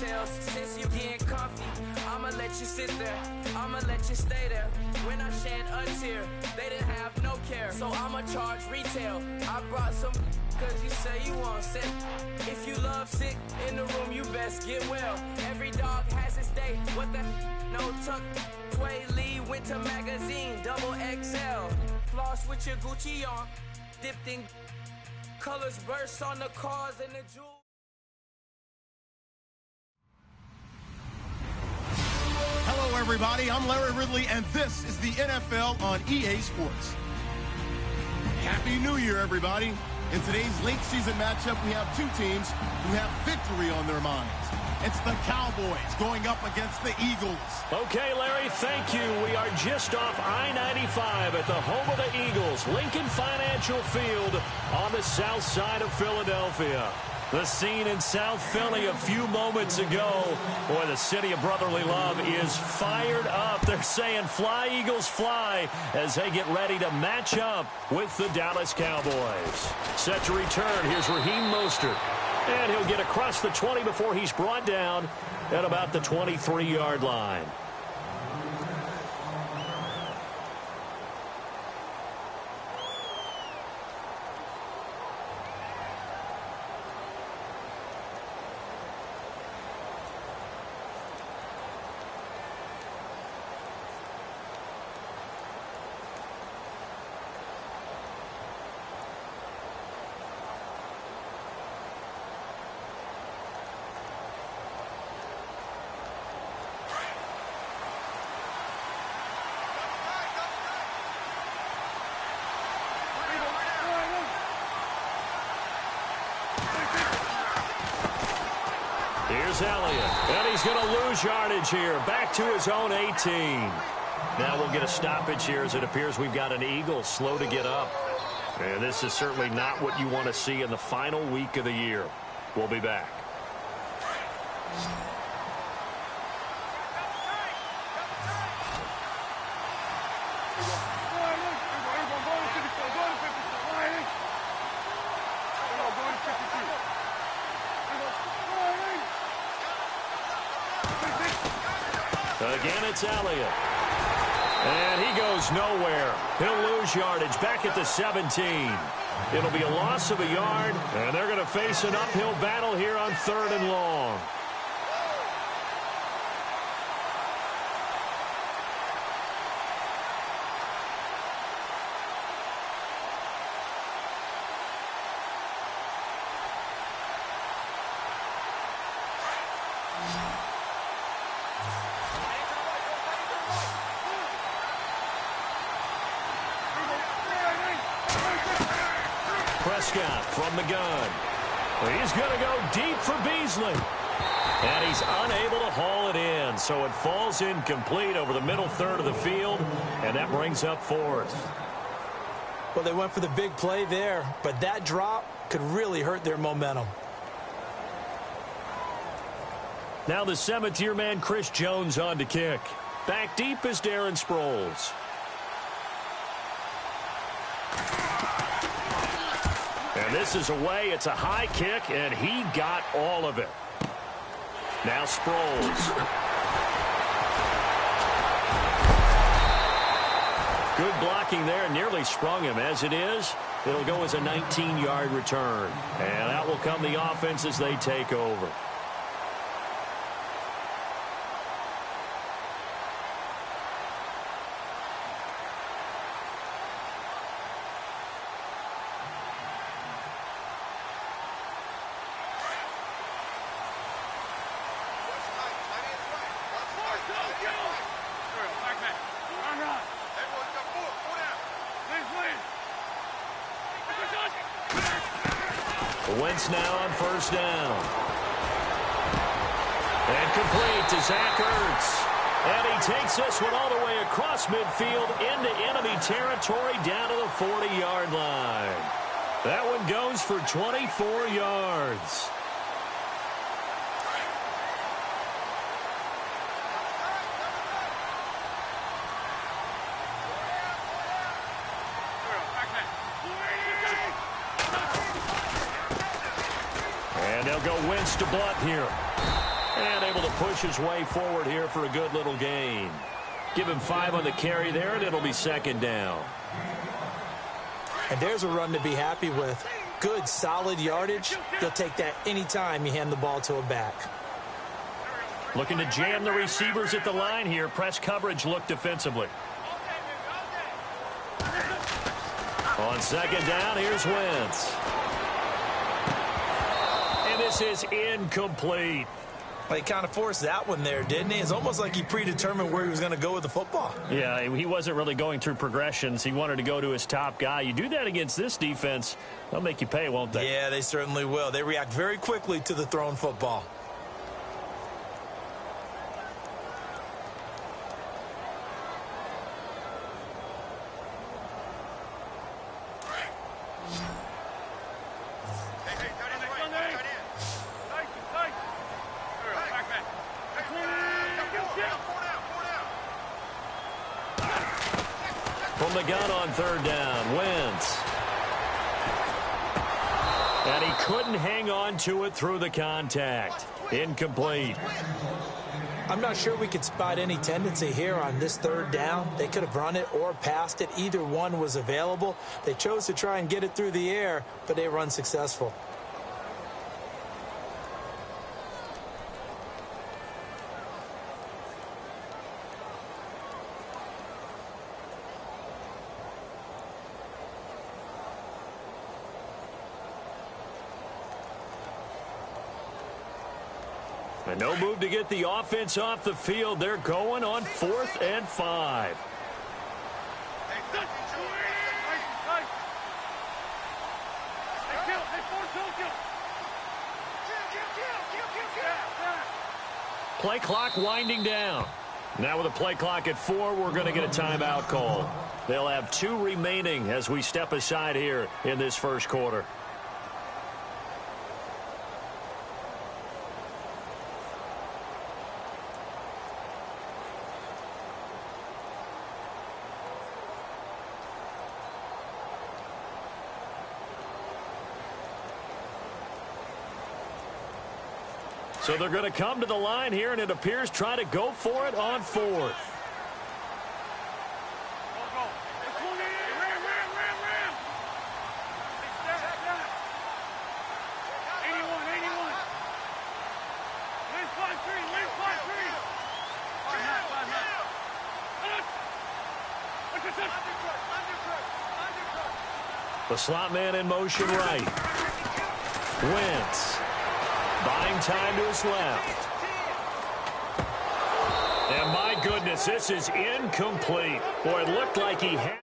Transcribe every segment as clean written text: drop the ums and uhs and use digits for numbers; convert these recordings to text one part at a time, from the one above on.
details. Since you getting comfy, I'ma let you sit there, I'ma let you stay there. When I shed a tear, they didn't have no care, so I'ma charge retail. I brought some cause you say you want sick. If you love sick in the room, you best get well. Every dog has its day, what the no tuck. Sway Lee, Winter Magazine, double XL. Floss with your Gucci on, dipped in colors, burst on the cars and the jewels. Hello, everybody. I'm Larry Ridley, and this is the NFL on EA Sports. Happy New Year, everybody. In today's late season matchup, we have two teams who have victory on their minds. It's the Cowboys going up against the Eagles. Okay, Larry, thank you. We are just off I-95 at the home of the Eagles, Lincoln Financial Field on the south side of Philadelphia. The scene in South Philly a few moments ago. Boy, the city of brotherly love is fired up. They're saying, fly, Eagles, fly, as they get ready to match up with the Dallas Cowboys. Set to return. Here's Raheem Mostert. And he'll get across the 20 before he's brought down at about the 23-yard line. Here's Elliott, and he's going to lose yardage here, back to his own 18. Now we'll get a stoppage here as it appears we've got an Eagle slow to get up. And this is certainly not what you want to see in the final week of the year. We'll be back. Again, it's Elliott. And he goes nowhere. He'll lose yardage back at the 17. It'll be a loss of a yard, and they're going to face an uphill battle here on 3rd and long. Prescott from the gun. He's going to go deep for Beasley. And he's unable to haul it in. So it falls incomplete over the middle third of the field. And that brings up 4th. Well, they went for the big play there. But that drop could really hurt their momentum. Now the Cemetery man, Chris Jones, on to kick. Back deep is Darren Sproles. And this is away. It's a high kick, and he got all of it. Now Sproles. Good blocking there. Nearly sprung him. As it is, it'll go as a 19-yard return. And out will come the offense as they take over. Wentz now on 1st down. And complete to Zach Ertz. And he takes this one all the way across midfield into enemy territory down to the 40-yard line. That one goes for 24 yards. And they'll go Wentz to Blunt here. And push his way forward here for a good little gain. Give him 5 on the carry there, and it'll be second down. And there's a run to be happy with. Good, solid yardage. You'll take that anytime you hand the ball to a back. Looking to jam the receivers at the line here. Press coverage look defensively. On second down, here's Wentz. And this is incomplete. Well, he kind of forced that one there, didn't he? It's almost like he predetermined where he was going to go with the football. Yeah, he wasn't really going through progressions. He wanted to go to his top guy. You do that against this defense, they'll make you pay, won't they? Yeah, they certainly will. They react very quickly to the thrown football. From the gun on third down, Wentz. And he couldn't hang on to it through the contact. Incomplete. I'm not sure we could spot any tendency here on this third down. They could have run it or passed it. Either one was available. They chose to try and get it through the air, but they were unsuccessful. And no move to get the offense off the field. They're going on 4th and 5. Play clock winding down. Now with a play clock at 4, we're going to get a timeout call. They'll have 2 remaining as we step aside here in this first quarter. So they're going to come to the line here, and it appears try to go for it on 4th. The slot man in motion right. Wentz. Buying time to his left. And my goodness, this is incomplete. Boy, it looked like he had.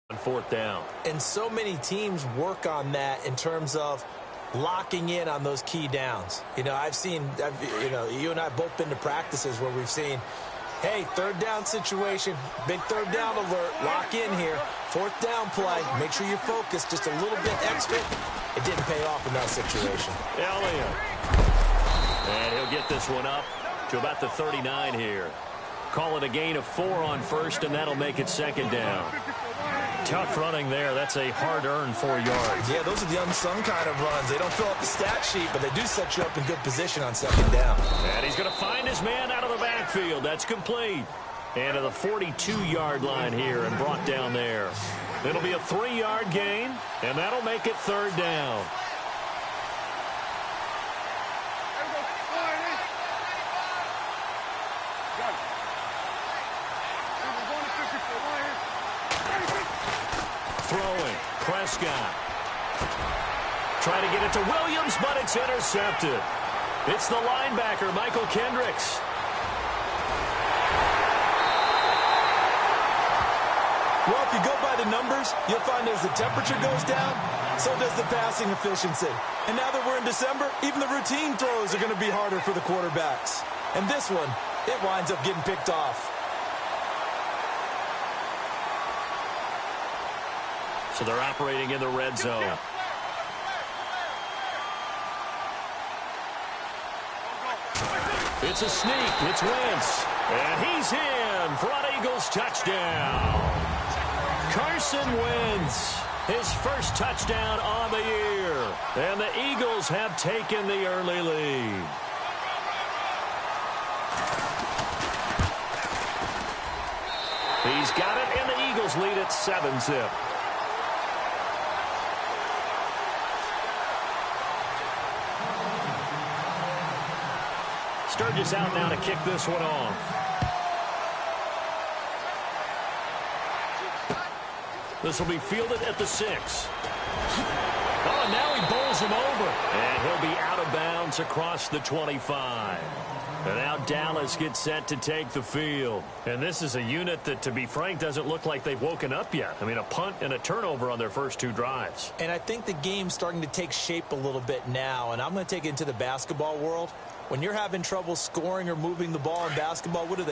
On 4th down. And so many teams work on that in terms of locking in on those key downs. You know, you and I both been to practices where we've seen, hey, third down situation, big third down alert, lock in here. 4th down play, make sure you're focused just a little bit extra. It didn't pay off in that situation. Elliott. And he'll get this one up to about the 39 here. Call it a gain of 4 on 1st, and that'll make it 2nd down. Tough running there. That's a hard-earned 4 yards. Yeah, those are the unsung kind of runs. They don't fill up the stat sheet, but they do set you up in good position on 2nd down. And he's going to find his man out of the backfield. That's complete. And to the 42-yard line here and brought down there. It'll be a 3-yard gain, and that'll make it 3rd down. Throwing, Prescott. Trying to get it to Williams, but it's intercepted. It's the linebacker, Michael Kendricks. Well, if you go by the numbers, you'll find as the temperature goes down, so does the passing efficiency. And now that we're in December, even the routine throws are going to be harder for the quarterbacks. And this one, it winds up getting picked off. So they're operating in the red zone. It's a sneak. It's Wentz. And he's in for an Eagles touchdown. Carson Wentz, his first touchdown on the year. And the Eagles have taken the early lead. He's got it, and the Eagles lead at 7-zip. Sturgis out now to kick this one off. This will be fielded at the 6. Oh, now he bowls him over. And he'll be out of bounds across the 25. And now Dallas gets set to take the field. And this is a unit that, to be frank, doesn't look like they've woken up yet. I mean, a punt and a turnover on their first 2 drives. And I think the game's starting to take shape a little bit now. And I'm going to take it into the basketball world. When you're having trouble scoring or moving the ball in basketball, what do?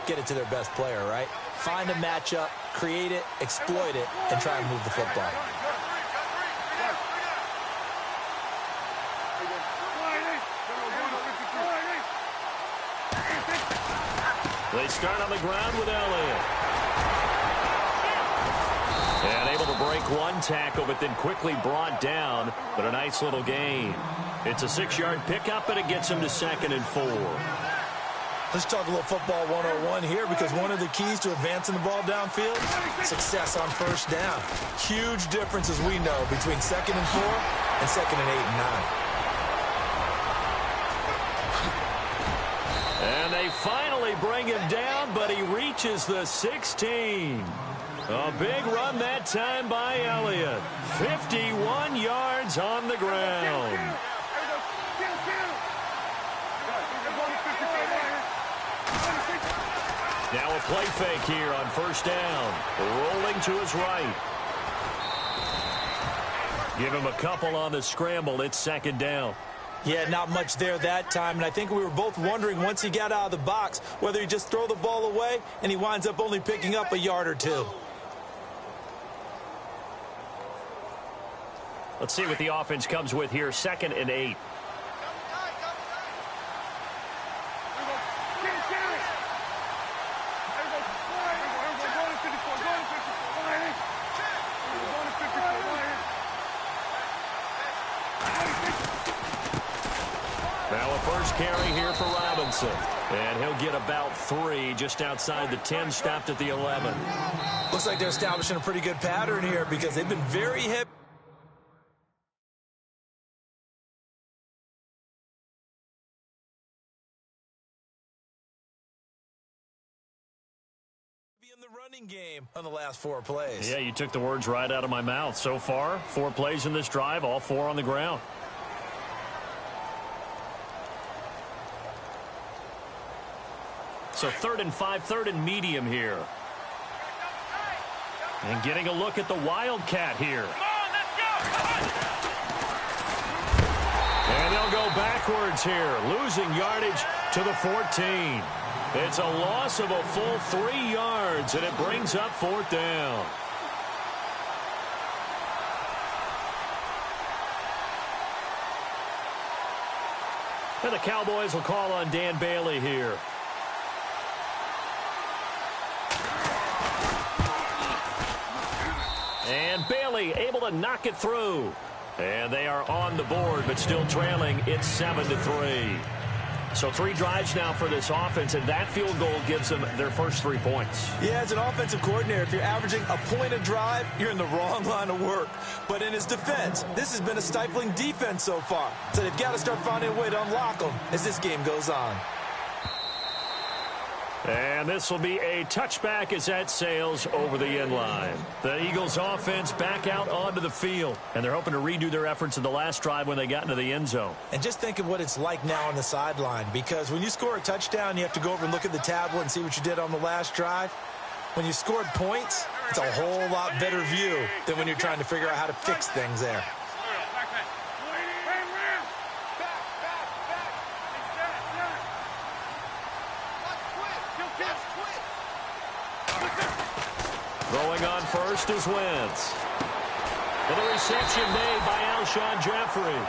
Get it to their best player, right? Find a matchup, create it, exploit it, and try and move the football. They start on the ground with Elliott. And able to break one tackle, but then quickly brought down. But a nice little gain. It's a 6-yard pickup, and it gets him to 2nd and 4. Let's talk a little football 101 here, because one of the keys to advancing the ball downfield, success on first down. Huge difference, as we know, between 2nd and 4 and 2nd and 8 and 9. And they finally bring him down, but he reaches the 16. A big run that time by Elliott. 51 yards on the ground. Now a play fake here on first down. Rolling to his right. Give him a couple on the scramble. It's 2nd down. Yeah, not much there that time. And I think we were both wondering once he got out of the box whether he just throw the ball away and he winds up only picking up a yard or 2. Let's see what the offense comes with here. 2nd and 8. Now a first carry here for Robinson. And he'll get about 3 just outside the 10, stopped at the 11. Looks like they're establishing a pretty good pattern here, because they've been very heavy in the running game on the last 4 plays. Yeah, you took the words right out of my mouth. So far, 4 plays in this drive, all 4 on the ground. So 3rd and 5, 3rd and medium here. And getting a look at the Wildcat here. And they'll go backwards here, losing yardage to the 14. It's a loss of a full 3 yards, and it brings up 4th down. And the Cowboys will call on Dan Bailey here. And Bailey able to knock it through. And they are on the board, but still trailing. It's 7-3. So 3 drives now for this offense, and that field goal gives them their first 3 points. Yeah, as an offensive coordinator, if you're averaging a point a drive, you're in the wrong line of work. But in his defense, this has been a stifling defense so far. So they've got to start finding a way to unlock them as this game goes on. And this will be a touchback as that sails over the end line. The Eagles offense back out onto the field, and they're hoping to redo their efforts in the last drive when they got into the end zone. And just think of what it's like now on the sideline, because when you score a touchdown, you have to go over and look at the tablet and see what you did on the last drive. When you scored points, it's a whole lot better view than when you're trying to figure out how to fix things there. Throwing on first is Wentz. And the reception made by Alshon Jeffrey.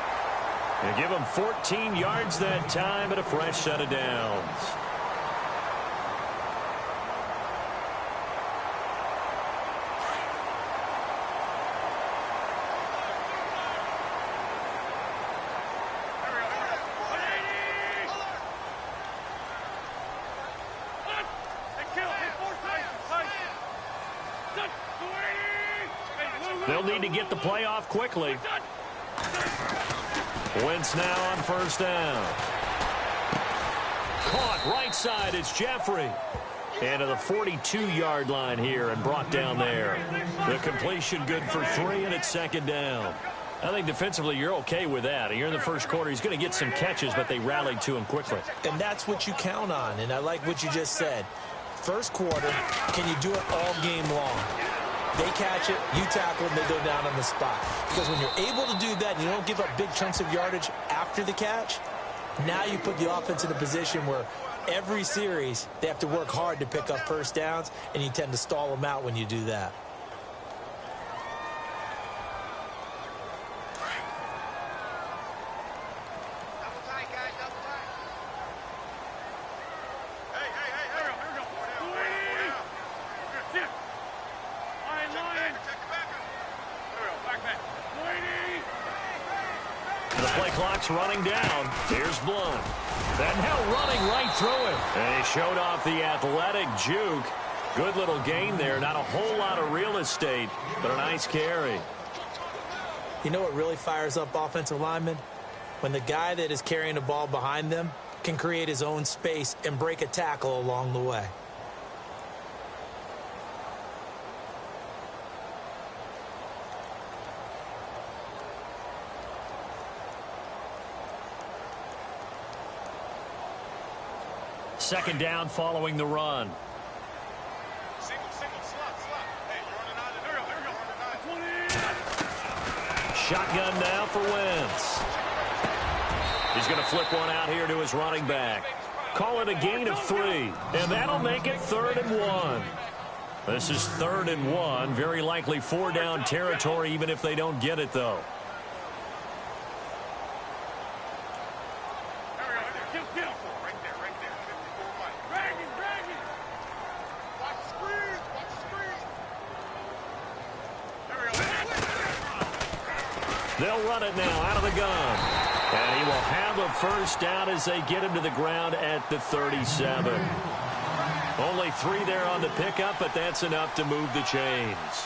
And give him 14 yards that time and a fresh set of downs. They'll need to get the play off quickly. Wentz now on first down. Caught right side. It's Jeffrey. And to the 42-yard line here and brought down there. The completion good for 3, and it's second down. I think defensively you're okay with that. Here in the first quarter, he's going to get some catches, but they rallied to him quickly. And that's what you count on, and I like what you just said. First quarter, can you do it all game long? They catch it, you tackle them, they go down on the spot. Because when you're able to do that and you don't give up big chunks of yardage after the catch, now you put the offense in a position where every series they have to work hard to pick up first downs, and you tend to stall them out when you do that. Running down. Here's Blunt. That now running right through him. And he showed off the athletic juke. Good little gain there. Not a whole lot of real estate, but a nice carry. You know what really fires up offensive linemen? When the guy that is carrying the ball behind them can create his own space and break a tackle along the way. Second down following the run. Single, slot. Hey, you're running out. There you go. Shotgun now for Wentz. He's going to flip one out here to his running back. Call it a gain of 3, and that'll make it 3rd and 1. This is 3rd and 1. Very likely 4-down territory, even if they don't get it, though. They'll run it now out of the gun. And he will have a first down as they get him to the ground at the 37. Only 3 there on the pickup, but that's enough to move the chains.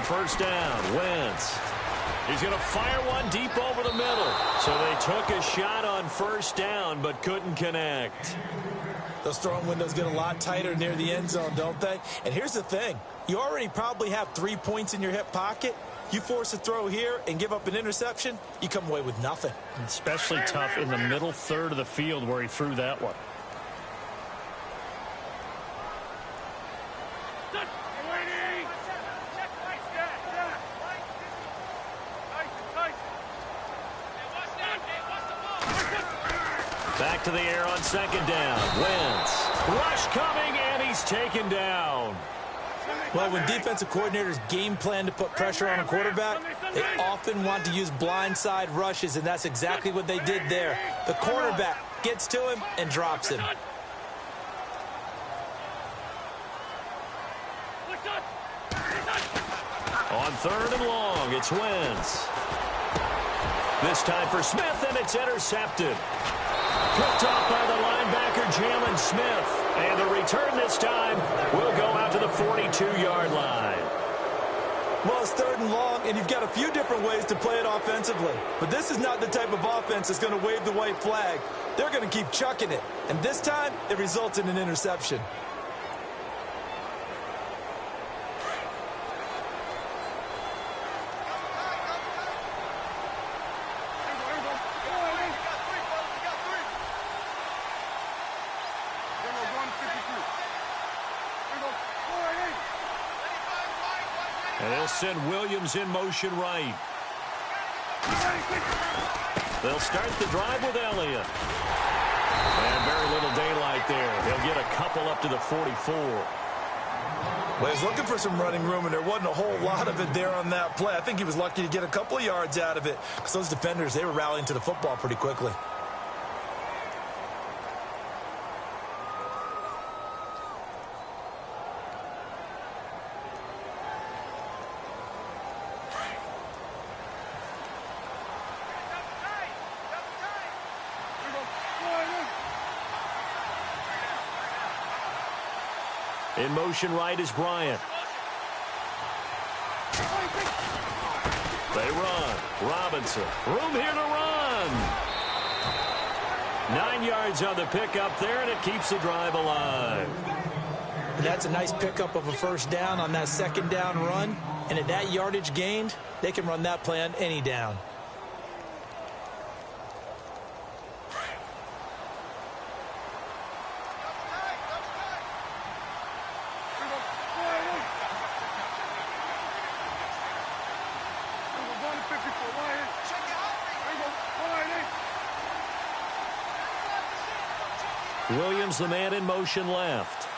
First down, Wentz. He's going to fire one deep over the middle. So they took a shot on first down, but couldn't connect. Those throwing windows get a lot tighter near the end zone, don't they? And here's the thing. You already probably have 3 points in your hip pocket. You force a throw here and give up an interception, you come away with nothing. Especially tough in the middle third of the field where he threw that one. Back to the air on second down. Wentz. Rush coming, and he's taken down. Well, when defensive coordinators game plan to put pressure on a quarterback, they often want to use blindside rushes, and that's exactly what they did there. The cornerback gets to him and drops him. On 3rd and long, it's Wentz. This time for Smith, and it's intercepted. Picked off by the linebacker, Jalen Smith. And the return this time will go out to the 42-yard line. Well, it's 3rd and long, and you've got a few different ways to play it offensively. But this is not the type of offense that's going to wave the white flag. They're going to keep chucking it. And this time, it results in an interception. And they'll send Williams in motion right. They'll start the drive with Elliott. And very little daylight there. They'll get a couple up to the 44. Well, he's looking for some running room, and there wasn't a whole lot of it there on that play. I think he was lucky to get a couple of yards out of it because those defenders, they were rallying to the football pretty quickly. In motion right is Bryant. They run. Robinson. Room here to run. 9 yards on the pickup there, and it keeps the drive alive. And that's a nice pickup of a first down on that second down run. And at that yardage gained, they can run that play on any down. Williams, the man in motion left.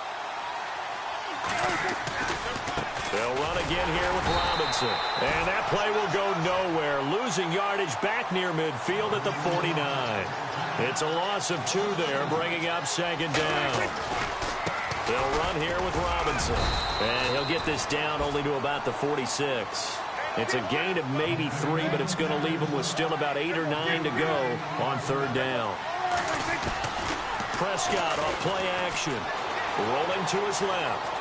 They'll run again here with Robinson. And that play will go nowhere. Losing yardage back near midfield at the 49. It's a loss of 2 there, bringing up second down. They'll run here with Robinson. And he'll get this down only to about the 46. It's a gain of maybe 3, but it's going to leave him with still about 8 or 9 to go on third down. Prescott off play action. Rolling to his left.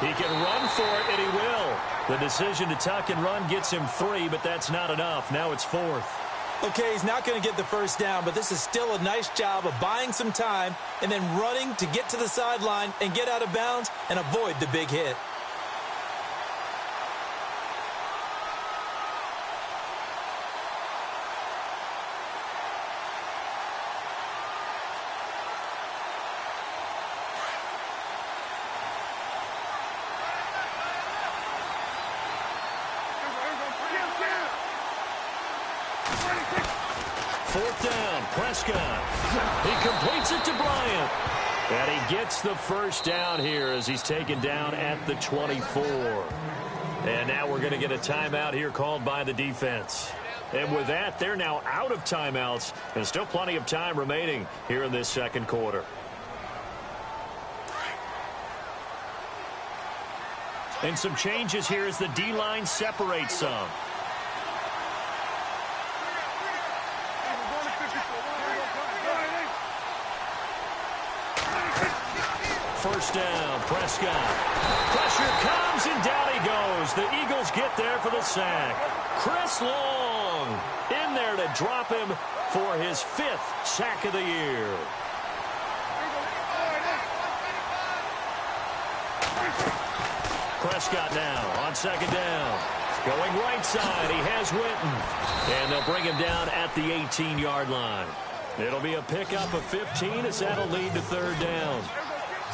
He can run for it, and he will. The decision to tuck and run gets him 3, but that's not enough. Now it's 4th. Okay, he's not going to get the first down, but this is still a nice job of buying some time and then running to get to the sideline and get out of bounds and avoid the big hit. Fourth down, Prescott. He completes it to Bryant. And he gets the first down here as he's taken down at the 24. And now we're going to get a timeout here called by the defense. And with that, they're now out of timeouts. And still plenty of time remaining here in this second quarter. And some changes here as the D-line separates some. First down, Prescott. Pressure comes, and down he goes. The Eagles get there for the sack. Chris Long in there to drop him for his 5th sack of the year. Prescott now on second down. Going right side, he has Witten. And they'll bring him down at the 18-yard line. It'll be a pickup of 15 as that'll lead to third down.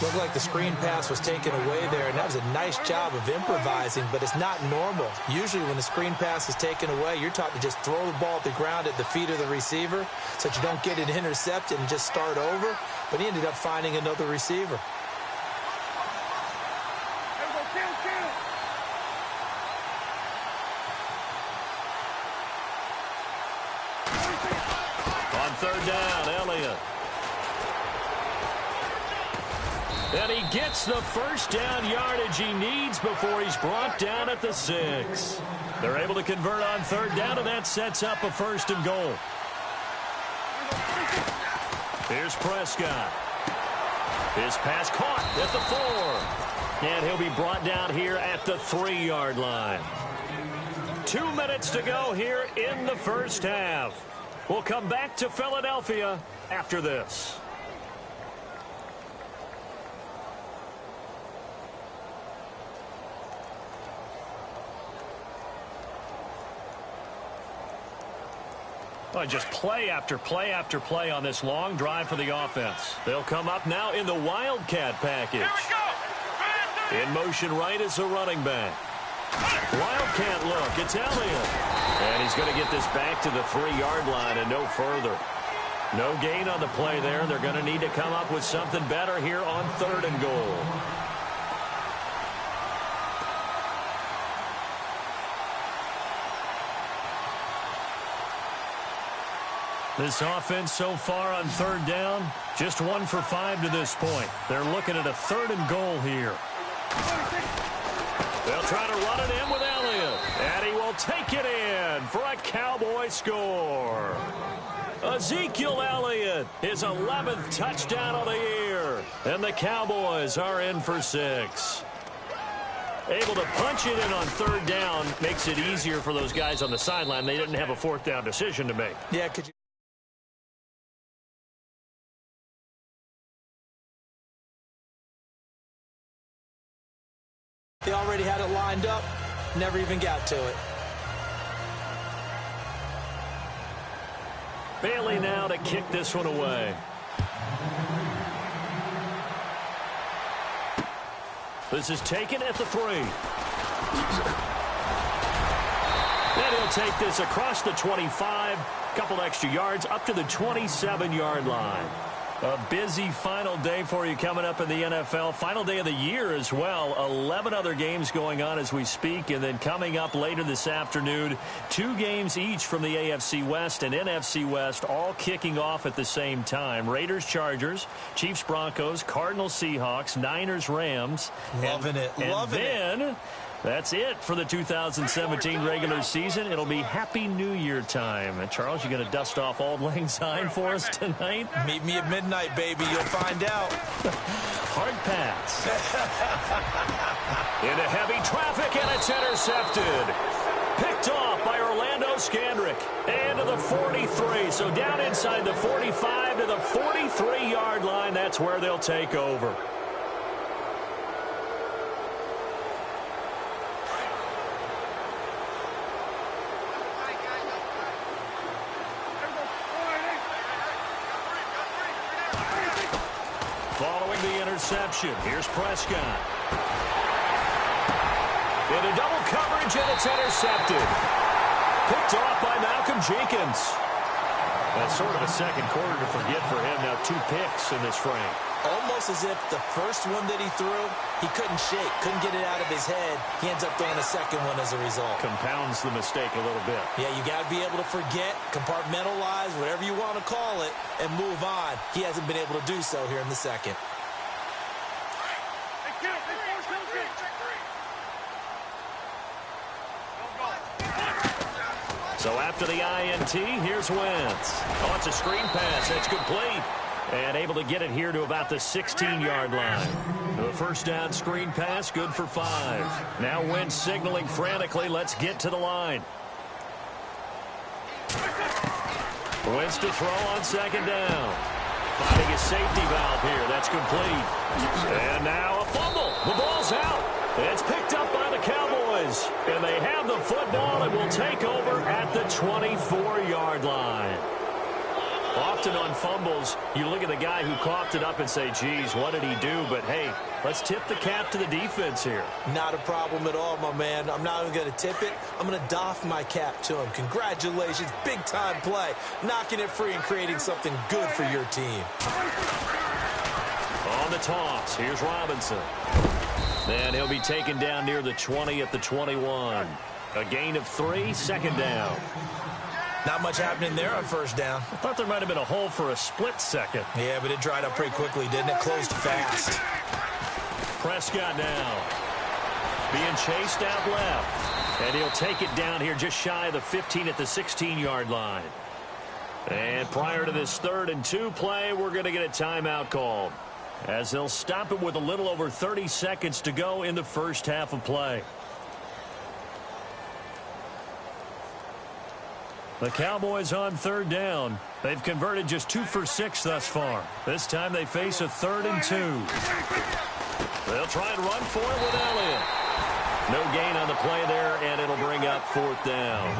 Looked like the screen pass was taken away there, and that was a nice job of improvising, but it's not normal. Usually when the screen pass is taken away, you're taught to just throw the ball at the ground at the feet of the receiver so that you don't get it intercepted and just start over, but he ended up finding another receiver. On third down, Elliott. And he gets the first down yardage he needs before he's brought down at the 6. They're able to convert on third down, and that sets up a 1st and goal. Here's Prescott. His pass caught at the 4. And he'll be brought down here at the 3-yard line. 2 minutes to go here in the first half. We'll come back to Philadelphia after this. Just play after play after play on this long drive for the offense. They'll come up now in the Wildcat package. In motion right is a running back. Wildcat look, it's Elliott. And he's going to get this back to the 3-yard line and no further. No gain on the play there. They're going to need to come up with something better here on 3rd and goal. This offense so far on third down, just 1 for 5 to this point. They're looking at a 3rd and goal here. They'll try to run it in with Elliott, and he will take it in for a Cowboy score. Ezekiel Elliott, his 11th touchdown of the year, and the Cowboys are in for 6. Able to punch it in on third down makes it easier for those guys on the sideline. They didn't have a 4th down decision to make. Yeah, could you? They already had it lined up, never even got to it. Bailey now to kick this one away. This is taken at the 3. And he'll take this across the 25, couple extra yards up to the 27-yard line. A busy final day for you coming up in the NFL. Final day of the year as well. 11 other games going on as we speak. And then coming up later this afternoon, 2 games each from the AFC West and NFC West, all kicking off at the same time. Raiders, Chargers, Chiefs, Broncos, Cardinals, Seahawks, Niners, Rams. Loving it. That's it for the 2017 regular season. It'll be Happy New Year time. And Charles, you going to dust off Auld Lang Syne for us tonight? Meet me at midnight, baby. You'll find out. Hard pass. Into heavy traffic, and it's intercepted. Picked off by Orlando Scandrick. And to the 43. So down inside the 45 to the 43-yard line. That's where they'll take over. Following the interception, here's Prescott. Into double coverage, and it's intercepted. Picked off by Malcolm Jenkins. That's sort of a second quarter to forget for him. Now 2 picks in this frame. Almost as if the first one that he threw, he couldn't shake, couldn't get it out of his head. He ends up throwing a second one as a result. Compounds the mistake a little bit. Yeah, you got to be able to forget, compartmentalize, whatever you want to call it, and move on. He hasn't been able to do so here in the second. So after the INT, here's Wentz. Oh, it's a screen pass. It's complete. And able to get it here to about the 16-yard line. The first down screen pass, good for 5. Now Wentz signaling frantically, let's get to the line. Wentz to throw on second down. Finding a safety valve here. That's complete. And now a fumble. The ball's out. It's picked up by the Cowboys. And they have the football and will take over at the 24-yard line. Often on fumbles, you look at the guy who coughed it up and say, geez, what did he do? But, hey, let's tip the cap to the defense here. Not a problem at all, my man. I'm not even going to tip it. I'm going to doff my cap to him. Congratulations. Big-time play. Knocking it free and creating something good for your team. On the toss, here's Robinson. And he'll be taken down near the 20 at the 21. A gain of 3, second down. Not much happening there on first down. I thought there might have been a hole for a split second. Yeah, but it dried up pretty quickly, didn't it? Closed fast. Prescott now being chased out left. And he'll take it down here just shy of the 15 at the 16-yard line. And prior to this 3rd and 2 play, we're going to get a timeout called, as they'll stop it with a little over 30 seconds to go in the first half of play. The Cowboys on 3rd down. They've converted just 2 for 6 thus far. This time they face a 3rd and 2. They'll try and run for it with Elliott. No gain on the play there, and it'll bring up 4th down.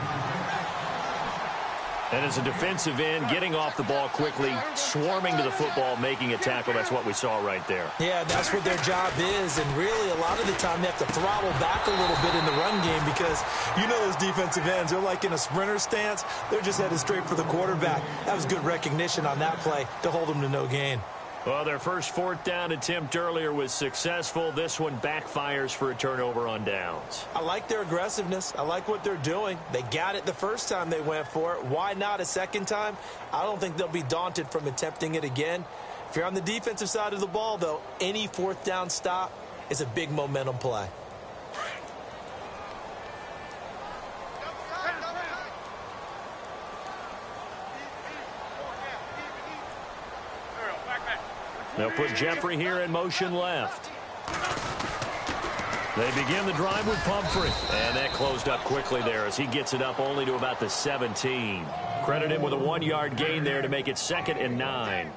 And as a defensive end, getting off the ball quickly, swarming to the football, making a tackle, that's what we saw right there. Yeah, that's what their job is, and really a lot of the time they have to throttle back a little bit in the run game because you know those defensive ends, they're like in a sprinter stance. They're just headed straight for the quarterback. That was good recognition on that play to hold them to no gain. Well, their first fourth down attempt earlier was successful. This one backfires for a turnover on downs. I like their aggressiveness. I like what they're doing. They got it the first time they went for it. Why not a second time? I don't think they'll be daunted from attempting it again. If you're on the defensive side of the ball, though, any fourth down stop is a big momentum play. They'll put Jeffrey here in motion left. They begin the drive with Pumphrey. And that closed up quickly there as he gets it up only to about the 17. Credit him with a 1-yard gain there to make it 2nd and 9.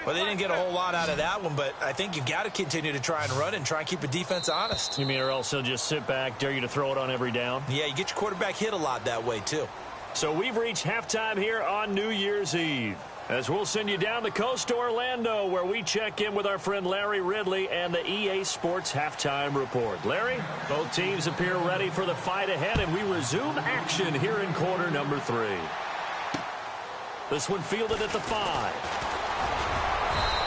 Well, they didn't get a whole lot out of that one, but I think you've got to continue to try and run and try and keep a defense honest. You mean or else he'll just sit back, dare you to throw it on every down? Yeah, you get your quarterback hit a lot that way, too. So we've reached halftime here on New Year's Eve, as we'll send you down the coast to Orlando, where we check in with our friend Larry Ridley and the EA Sports Halftime Report. Larry, both teams appear ready for the fight ahead, and we resume action here in quarter number 3. This one fielded at the 5.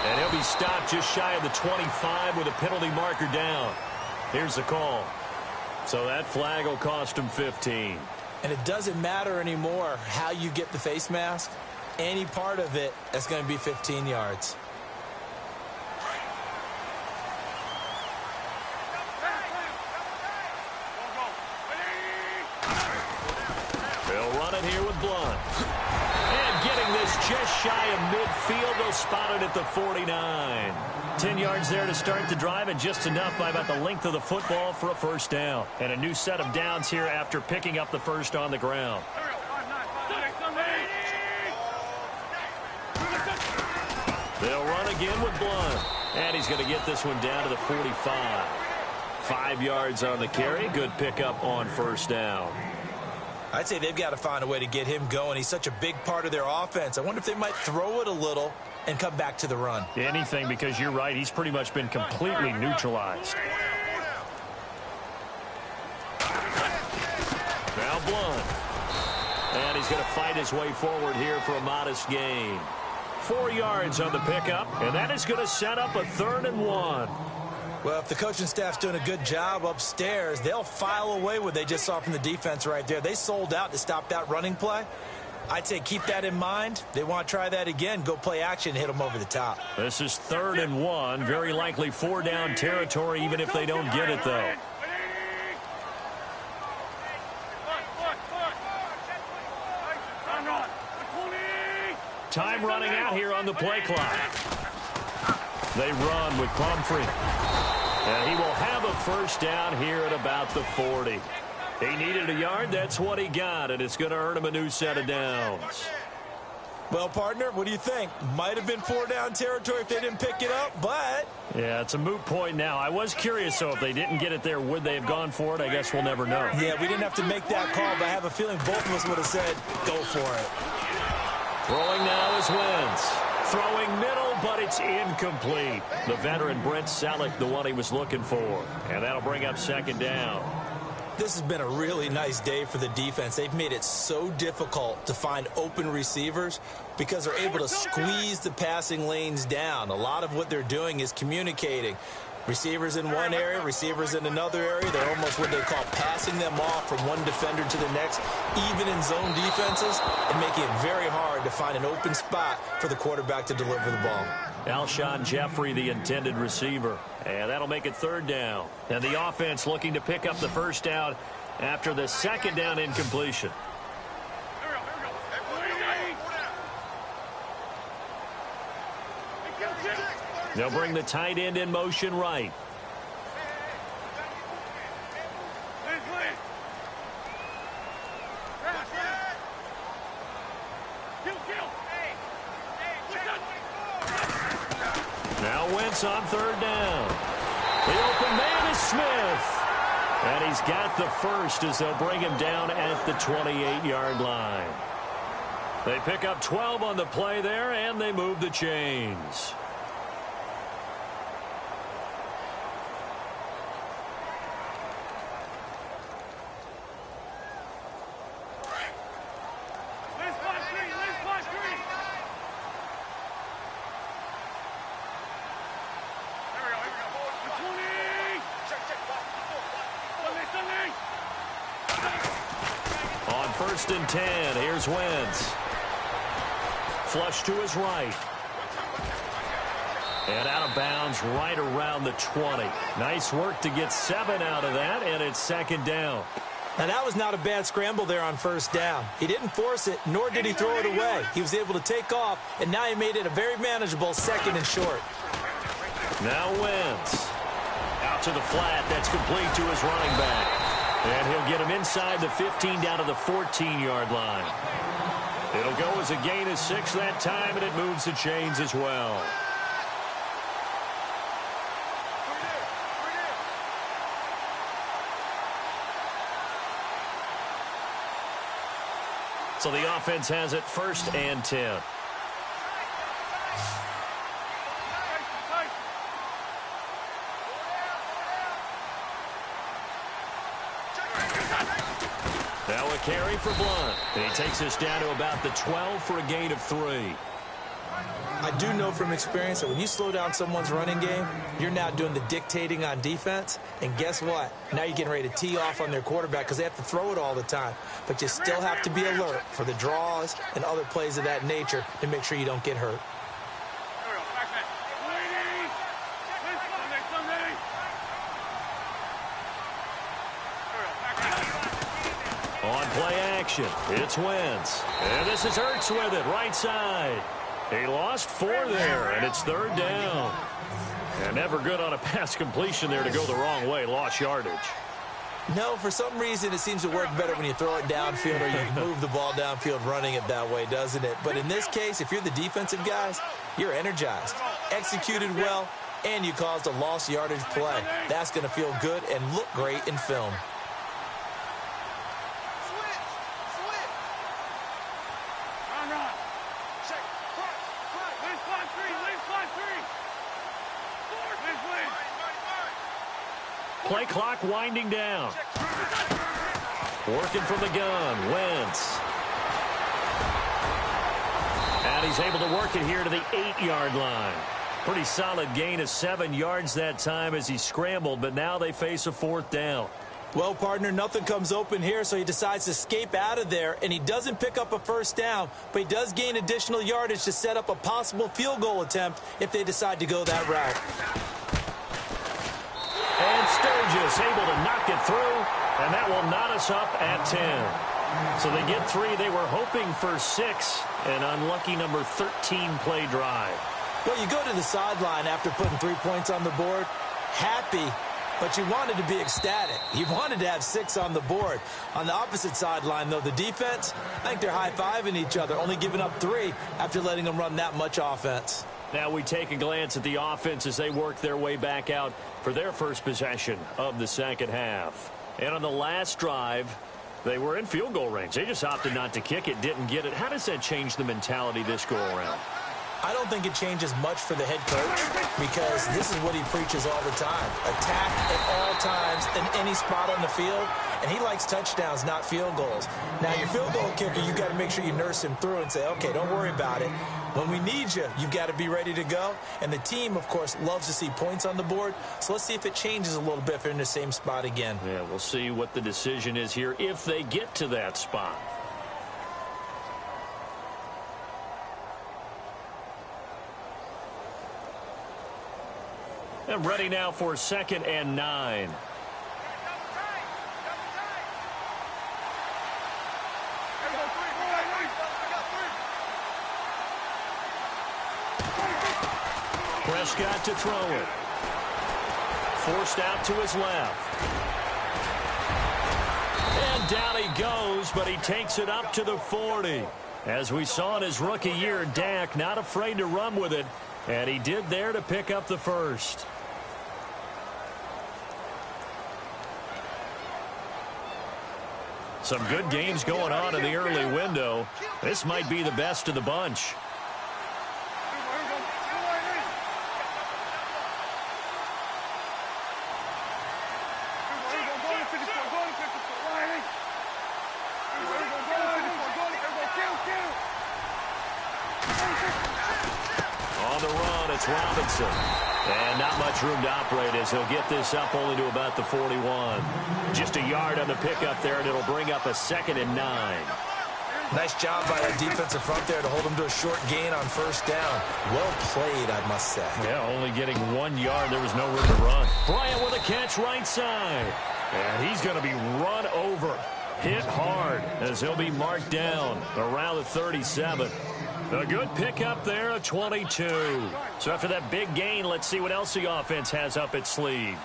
And he'll be stopped just shy of the 25 with a penalty marker down. Here's the call. So that flag will cost him 15. And it doesn't matter anymore how you get the face mask. Any part of it, that's going to be 15 yards. They'll run it here with Blunt. And getting this just shy of midfield, they'll spot it at the 49. 10 yards there to start the drive, and just enough by about the length of the football for a first down. And a new set of downs here after picking up the first on the ground. They'll run again with Blunt. And he's going to get this one down to the 45. 5 yards on the carry. Good pickup on first down. I'd say they've got to find a way to get him going. He's such a big part of their offense. I wonder if they might throw it a little and come back to the run. Anything, because you're right. He's pretty much been completely neutralized. Now Blunt. And he's going to fight his way forward here for a modest gain. 4 yards on the pickup, and that is going to set up a 3rd and 1. Well, if the coaching staff's doing a good job upstairs, they'll file away what they just saw from the defense right there. They sold out to stop that running play. I'd say keep that in mind. They want to try that again, go play action, hit them over the top. This is 3rd and 1. Very likely 4-down territory, even if they don't get it, though. Time running out here on the play clock. They run with Pumphrey. And he will have a first down here at about the 40. He needed a yard. That's what he got, and it's going to earn him a new set of downs. Well, partner, what do you think? Might have been 4-down territory if they didn't pick it up, but... Yeah, it's a moot point now. I was curious, so if they didn't get it there, would they have gone for it? I guess we'll never know. Yeah, we didn't have to make that call, but I have a feeling both of us would have said, go for it. Throwing now is Wentz. Throwing middle, but it's incomplete. The veteran Brent Selleck, the one he was looking for. And that'll bring up 2nd down. This has been a really nice day for the defense. They've made it so difficult to find open receivers because they're able to squeeze the passing lanes down. A lot of what they're doing is communicating. Receivers in one area, receivers in another area. They're almost what they call passing them off from one defender to the next, even in zone defenses, and making it very hard to find an open spot for the quarterback to deliver the ball. Alshon Jeffrey, the intended receiver. And that'll make it 3rd down. And the offense looking to pick up the first down after the 2nd down incompletion. They'll bring the tight end in motion right. Now Wentz on 3rd down. The open man is Smith. And he's got the first as they'll bring him down at the 28-yard line. They pick up 12 on the play there, and they move the chains. 1st and 10. Here's Wentz. Flush to his right. And out of bounds right around the 20. Nice work to get 7 out of that, and it's 2nd down. Now, that was not a bad scramble there on 1st down. He didn't force it, nor did he throw it away. He was able to take off, and now he made it a very manageable 2nd and short. Now Wentz. Out to the flat. That's complete to his running back. And he'll get him inside the 15 down to the 14-yard line. It'll go as a gain of 6 that time, and it moves the chains as well. So the offense has it 1st and 10. Now a carry for Blunt. And he takes us down to about the 12 for a gain of 3. I do know from experience that when you slow down someone's running game, you're now doing the dictating on defense. And guess what? Now you're getting ready to tee off on their quarterback because they have to throw it all the time. But you still have to be alert for the draws and other plays of that nature to make sure you don't get hurt. On play action, it's Wentz. And this is Hurts with it, right side. He lost 4 there, and it's 3rd down. And never good on a pass completion there to go the wrong way. Lost yardage. No, for some reason it seems to work better when you throw it downfield or you move the ball downfield running it that way, doesn't it? But in this case, if you're the defensive guys, you're energized, executed well, and you caused a lost yardage play. That's going to feel good and look great in film. Play clock winding down. Working from the gun, Wentz. And he's able to work it here to the 8-yard line. Pretty solid gain of 7 yards that time as he scrambled, but now they face a 4th down. Well, partner, nothing comes open here, so he decides to escape out of there, and he doesn't pick up a 1st down, but he does gain additional yardage to set up a possible field goal attempt if they decide to go that route. And Sturgis able to knock it through, and that will knot us up at 10. So they get 3. They were hoping for 6, an unlucky number 13 play drive. Well, you go to the sideline after putting 3 points on the board, happy, but you wanted to be ecstatic. You wanted to have 6 on the board. On the opposite sideline, though, the defense, I think they're high-fiving each other, only giving up 3 after letting them run that much offense. Now we take a glance at the offense as they work their way back out for their first possession of the 2nd half. And on the last drive, they were in field goal range. They just opted not to kick it, didn't get it. How does that change the mentality this go-around? I don't think it changes much for the head coach because this is what he preaches all the time. Attack at all times in any spot on the field, and he likes touchdowns, not field goals. Now, your field goal kicker, you've got to make sure you nurse him through and say, okay, don't worry about it. When we need you, you've got to be ready to go. And the team, of course, loves to see points on the board. So let's see if it changes a little bit if they're in the same spot again. Yeah, we'll see what the decision is here if they get to that spot. And ready now for 2nd and 9. Prescott to throw it. Forced out to his left. And down he goes, but he takes it up to the 40. As we saw in his rookie year, Dak not afraid to run with it, and he did there to pick up the 1st. Some good games going on in the early window. This might be the best of the bunch. On the run, it's Robinson. And not much room to operate as he'll get this up only to about the 41. Just a yard on the pickup there, and it'll bring up a 2nd and 9. Nice job by that defensive front there to hold him to a short gain on first down. Well played, I must say. Yeah, only getting 1 yard. There was no room to run. Bryant with a catch right side. And he's going to be run over. Hit hard as he'll be marked down around the 37. A good pickup there, a 22. So after that big gain, let's see what else the offense has up its sleeve.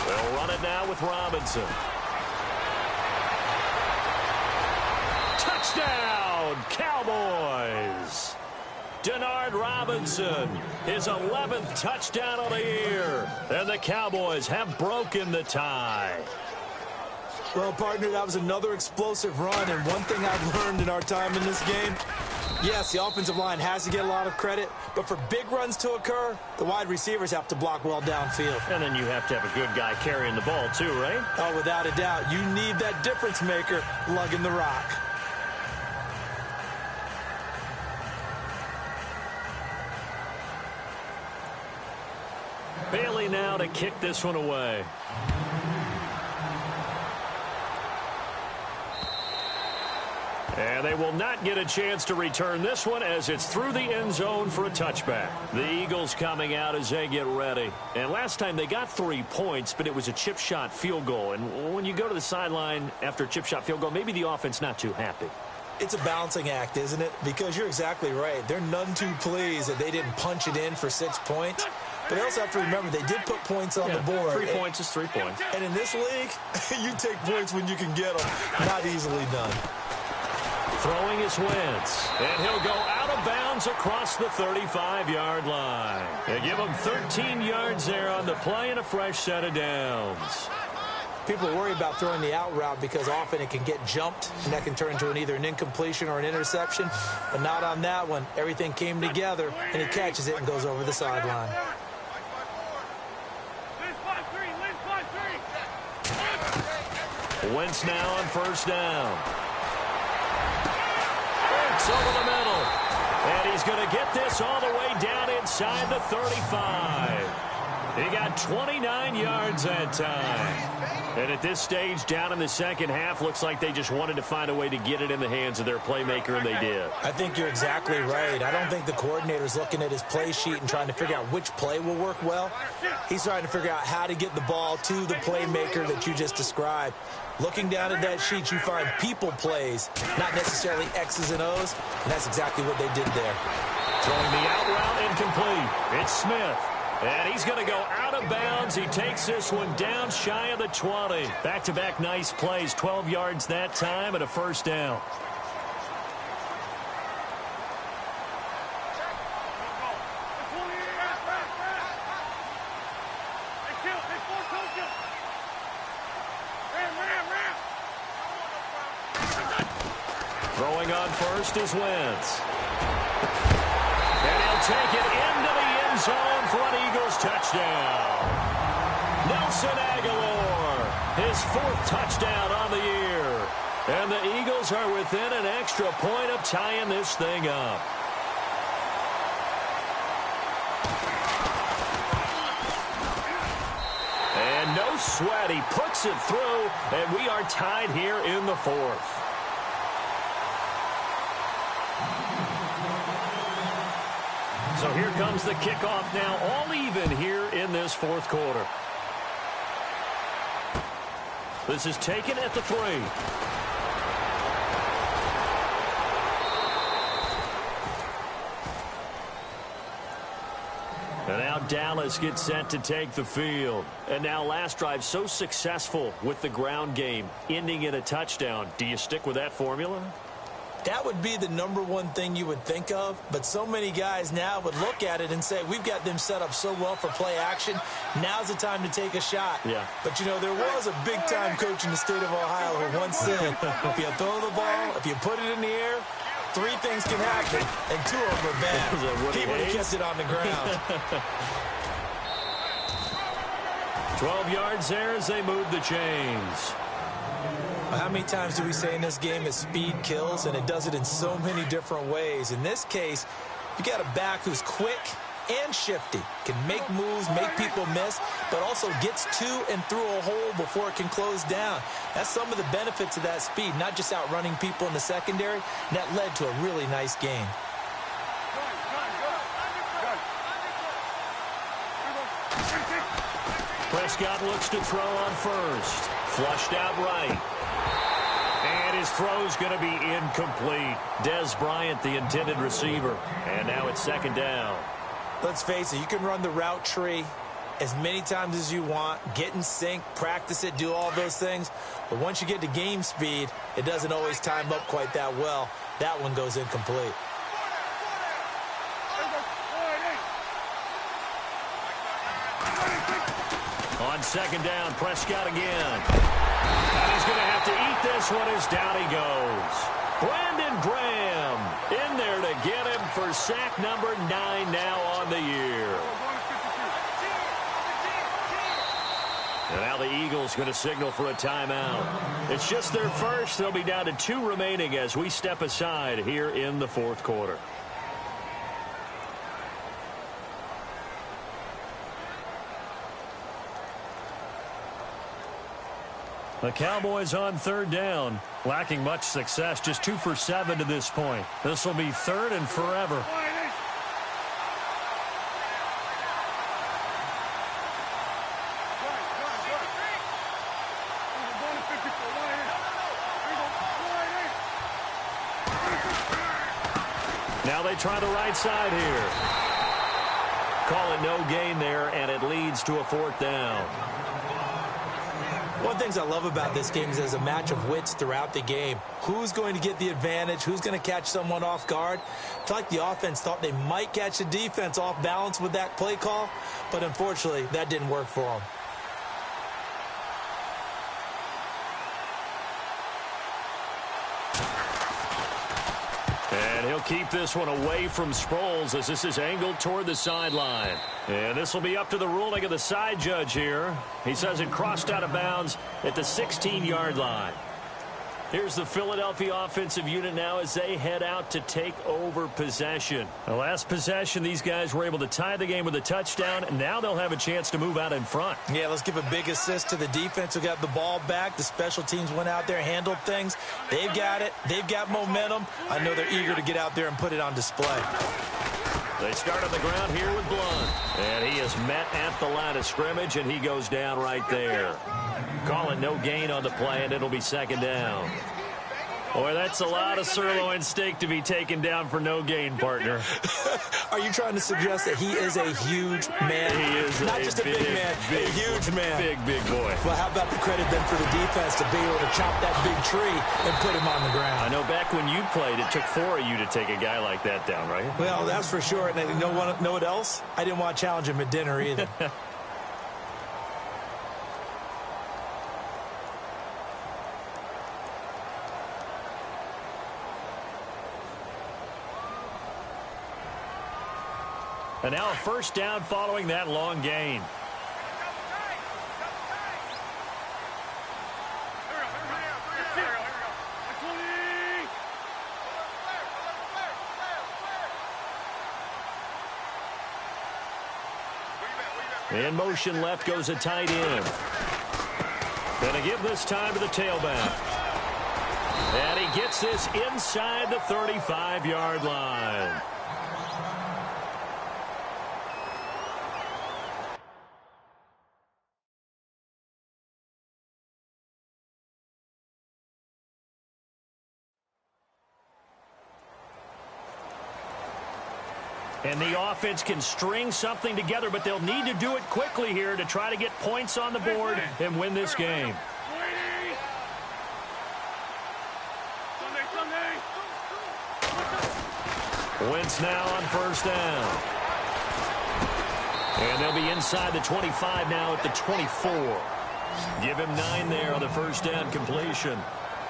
They'll run it now with Robinson. Touchdown, Cowboys! Denard Robinson, his 11th touchdown of the year. And the Cowboys have broken the tie. Well, partner, that was another explosive run. And one thing I've learned in our time in this game, yes, the offensive line has to get a lot of credit. But for big runs to occur, the wide receivers have to block well downfield. And then you have to have a good guy carrying the ball too, right? Oh, without a doubt. You need that difference maker lugging the rock. Bailey now to kick this one away. And they will not get a chance to return this one as it's through the end zone for a touchback. The Eagles coming out as they get ready. And last time they got 3 points, but it was a chip shot field goal. And when you go to the sideline after a chip shot field goal, maybe the offense not too happy. It's a balancing act, isn't it? Because you're exactly right. They're none too pleased that they didn't punch it in for 6 points. But they also have to remember they did put points on the board. 3 points is 3 points. And in this league, you take points when you can get them. Not easily done. Throwing is Wentz. And he'll go out of bounds across the 35-yard line. They give him 13 yards there on the play and a fresh set of downs. People worry about throwing the out route because often it can get jumped, and that can turn into either an incompletion or an interception. But not on that one. Everything came together, and he catches it and goes over the sideline. Wentz now on first down. It's over the middle. And he's going to get this all the way down inside the 35. He got 29 yards that time. And at this stage, down in the second half, looks like they just wanted to find a way to get it in the hands of their playmaker, and they did. I think you're exactly right. I don't think the coordinator's looking at his play sheet and trying to figure out which play will work well. He's trying to figure out how to get the ball to the playmaker that you just described. Looking down at that sheet, you find people plays, not necessarily X's and O's, and that's exactly what they did there. Throwing the out route incomplete. It's Smith. And he's going to go out of bounds. He takes this one down shy of the 20. Back-to-back nice plays. 12 yards that time and a first down. Throwing on first is Wentz. And he'll take it into the end zone for an Eagles touchdown. Nelson Aguilar, his 4th touchdown on the year. And the Eagles are within an extra point of tying this thing up. And no sweat, he puts it through, and we are tied here in the 4th. So here comes the kickoff now, all even here in this 4th quarter. This is taken at the 3. And now Dallas gets set to take the field. And now last drive so successful with the ground game, ending in a touchdown. Do you stick with that formula? That would be the #1 thing you would think of, but so many guys now would look at it and say, we've got them set up so well for play action, now's the time to take a shot. Yeah. But, you know, there was a big-time coach in the state of Ohio who once said, if you throw the ball, if you put it in the air, 3 things can happen, and 2 of them are bad. He would have kept it on the ground. 12 yards there as they move the chains. How many times do we say in this game that speed kills, and it does it in so many different ways? In this case, you got a back who's quick and shifty, can make moves, make people miss, but also gets to and through a hole before it can close down. That's some of the benefits of that speed, not just outrunning people in the secondary, and that led to a really nice game. Prescott looks to throw on first. Flushed out right. And his throw's going to be incomplete. Des Bryant, the intended receiver. And now it's second down. Let's face it, you can run the route tree as many times as you want, get in sync, practice it, do all those things. But once you get to game speed, it doesn't always time up quite that well. That one goes incomplete. On second down, Prescott again. And he's going to have to eat this one as down he goes. Brandon Graham in there to get him for sack number 9 now on the year. And now the Eagles going to signal for a timeout. It's just their first. They'll be down to 2 remaining as we step aside here in the fourth quarter. The Cowboys on third down, lacking much success, just 2 for 7 to this point. This will be third and forever. Now they try the right side here. Call it no gain there, and it leads to a fourth down. One of the things I love about this game is there's a match of wits throughout the game. Who's going to get the advantage? Who's going to catch someone off guard? I feel like the offense thought they might catch the defense off balance with that play call, but unfortunately, that didn't work for them. And he'll keep this one away from Sproles as this is angled toward the sideline. And this will be up to the ruling of the side judge here. He says it crossed out of bounds at the 16-yard line. Here's the Philadelphia offensive unit now as they head out to take over possession. The last possession, these guys were able to tie the game with a touchdown, and now they'll have a chance to move out in front. Yeah, let's give a big assist to the defense who got the ball back. The special teams went out there, handled things. They've got it. They've got momentum. I know they're eager to get out there and put it on display. They start on the ground here with Blunt. And he is met at the line of scrimmage, and he goes down right there. Call it no gain on the play, and it'll be second down. Boy, that's a lot of sirloin steak to be taken down for no gain, partner. Are you trying to suggest that he is a huge man? He is not just a big man, a huge man. Big boy. Well, how about the credit then for the defense to be able to chop that big tree and put him on the ground? I know back when you played, it took 4 of you to take a guy like that down, right? Well, that's for sure. And you know what else? I didn't want to challenge him at dinner either. And now a first down following that long gain. In motion left goes a tight end. Going to give this time to the tailback. And he gets this inside the 35-yard line. And the offense can string something together, but they'll need to do it quickly here to try to get points on the board and win this game. Wentz now on first down. And they'll be inside the 25 now at the 24. Give him 9 there on the first down completion.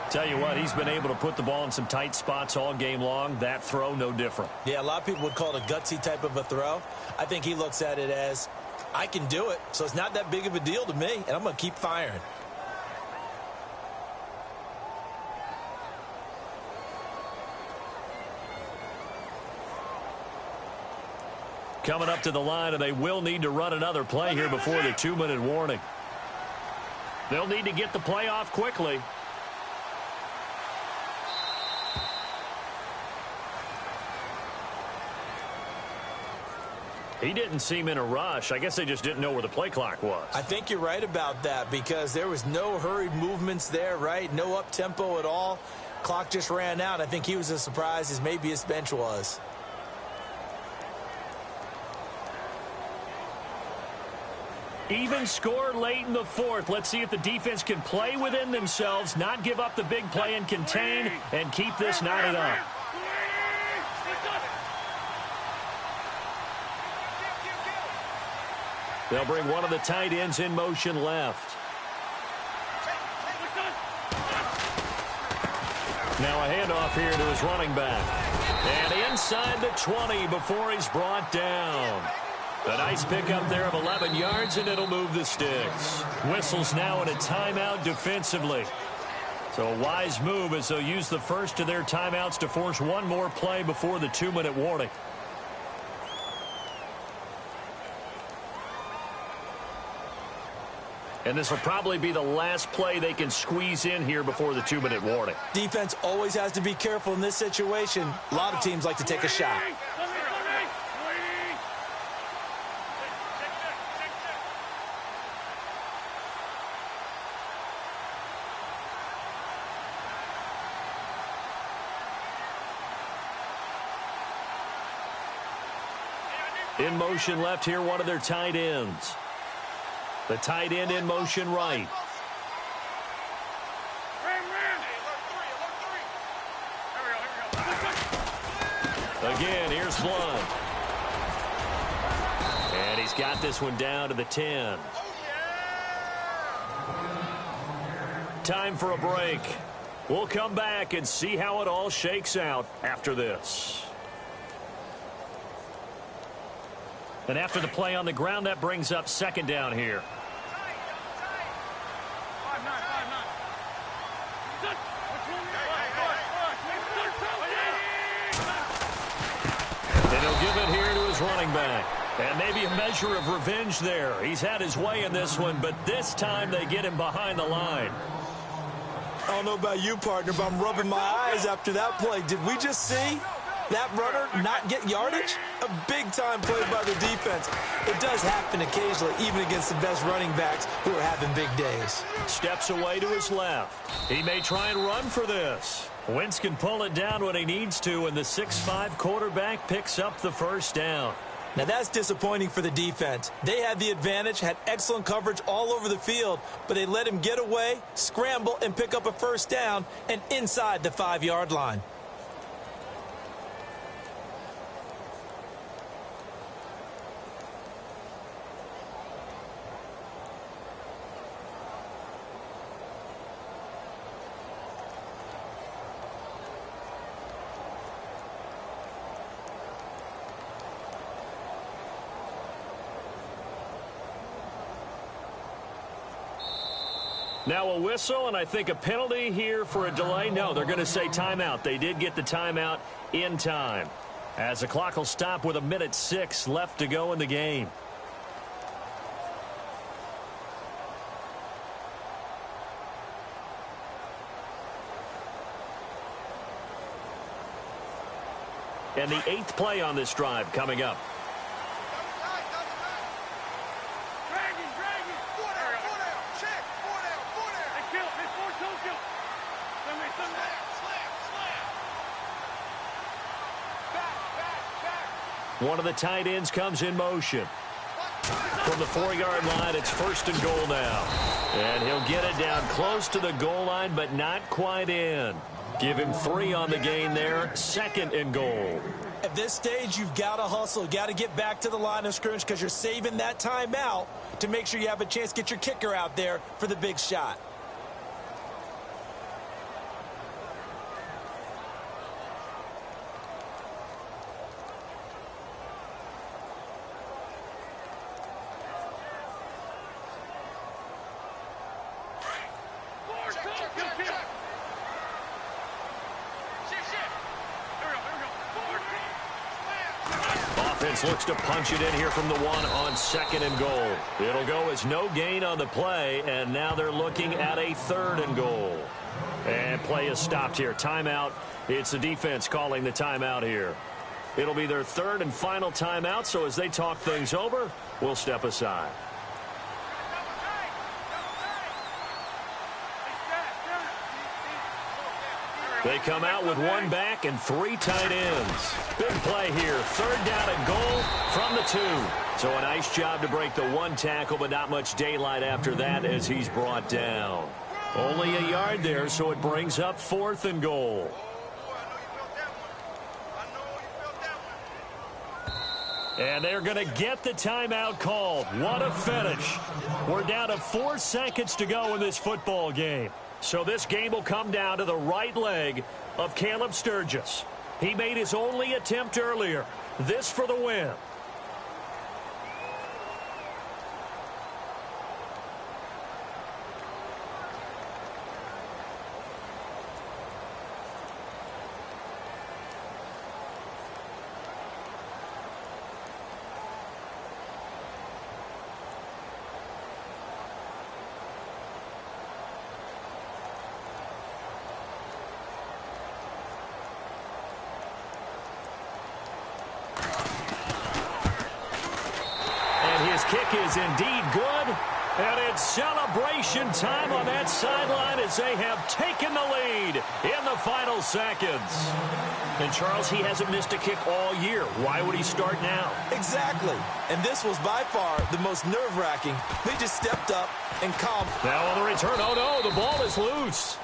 Tell you what, he's been able to put the ball in some tight spots all game long. That throw, no different. Yeah, a lot of people would call it a gutsy type of a throw. I think he looks at it as, I can do it, so it's not that big of a deal to me, and I'm going to keep firing. coming up to the line, and they will need to run another play here before the 2-minute warning. They'll need to get the play off quickly. He didn't seem in a rush. I guess they just didn't know where the play clock was. I think you're right about that because there was no hurried movements there, right? No up-tempo at all. Clock just ran out. I think he was as surprised as maybe his bench was. Even score late in the fourth. Let's see if the defense can play within themselves, not give up the big play and contain, and keep this knotted up. They'll bring one of the tight ends in motion left. Now a handoff here to his running back. And inside the 20 before he's brought down. A nice pickup there of 11 yards, and it'll move the sticks. Whistles now in a timeout defensively. So a wise move as they'll use the first of their timeouts to force one more play before the 2-minute warning. And this will probably be the last play they can squeeze in here before the 2-minute warning. Defense always has to be careful in this situation. A lot of teams like to take a shot. In motion left here, one of their tight ends. The tight end in motion right. Again, here's Blunt. And he's got this one down to the 10. Time for a break. We'll come back and see how it all shakes out after this. And after the play on the ground, that brings up second down here. And he'll give it here to his running back. And maybe a measure of revenge there. He's had his way in this one, but this time they get him behind the line. I don't know about you, partner, but I'm rubbing my eyes after that play. Did we just see that runner not get yardage? A big-time play by the defense. It does happen occasionally, even against the best running backs who are having big days. Steps away to his left. He may try and run for this. Wentz can pull it down when he needs to, and the 6'5" quarterback picks up the first down. Now that's disappointing for the defense. They had the advantage, had excellent coverage all over the field, but they let him get away, scramble, and pick up a first down, and inside the 5-yard line. Now a whistle, and I think a penalty here for a delay. No, they're going to say timeout. They did get the timeout in time, as the clock will stop with 1:06 left to go in the game. And the 8th play on this drive coming up. One of the tight ends comes in motion. From the 4-yard line, it's 1st and goal now. And he'll get it down close to the goal line, but not quite in. Give him 3 on the gain there, 2nd and goal. At this stage, you've got to hustle. Got to get back to the line of scrimmage because you're saving that timeout to make sure you have a chance to get your kicker out there for the big shot. defense looks to punch it in here from the 1 on 2nd and goal. It'll go as no gain on the play, and now they're looking at a 3rd and goal. And play is stopped here. Timeout. It's the defense calling the timeout here. It'll be their 3rd and final timeout, so as they talk things over, we'll step aside. They come out with 1 back and 3 tight ends. Big play here. 3rd down and goal from the 2. So a nice job to break the 1 tackle, but not much daylight after that as he's brought down. Only a yard there, so it brings up 4th and goal. And they're going to get the timeout called. What a finish. We're down to 4 seconds to go in this football game. So this game will come down to the right leg of Caleb Sturgis. He made his only attempt earlier. This for the win. Kick is indeed good, and it's celebration time on that sideline as they have taken the lead in the final seconds. And Charles, he hasn't missed a kick all year. Why would he start now? Exactly. And this was by far the most nerve-wracking. They just stepped up and calmed. Now on the return, oh no, the ball is loose.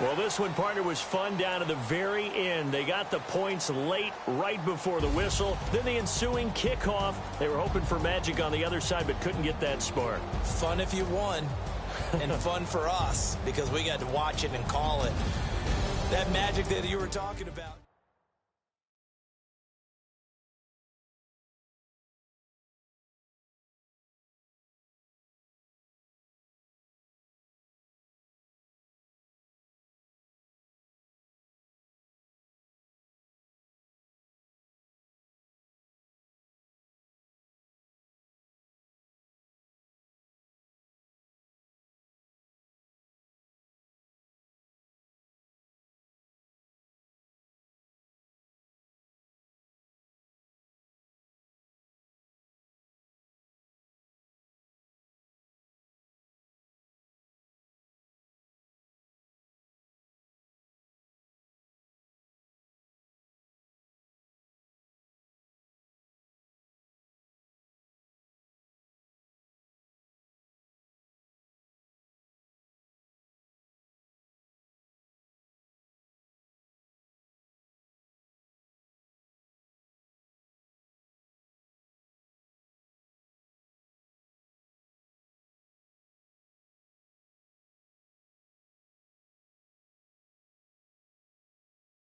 Well, this one, partner, was fun down to the very end. They got the points late, right before the whistle. Then the ensuing kickoff. They were hoping for magic on the other side, but couldn't get that spark. Fun if you won, and fun for us, because we got to watch it and call it. That magic that you were talking about.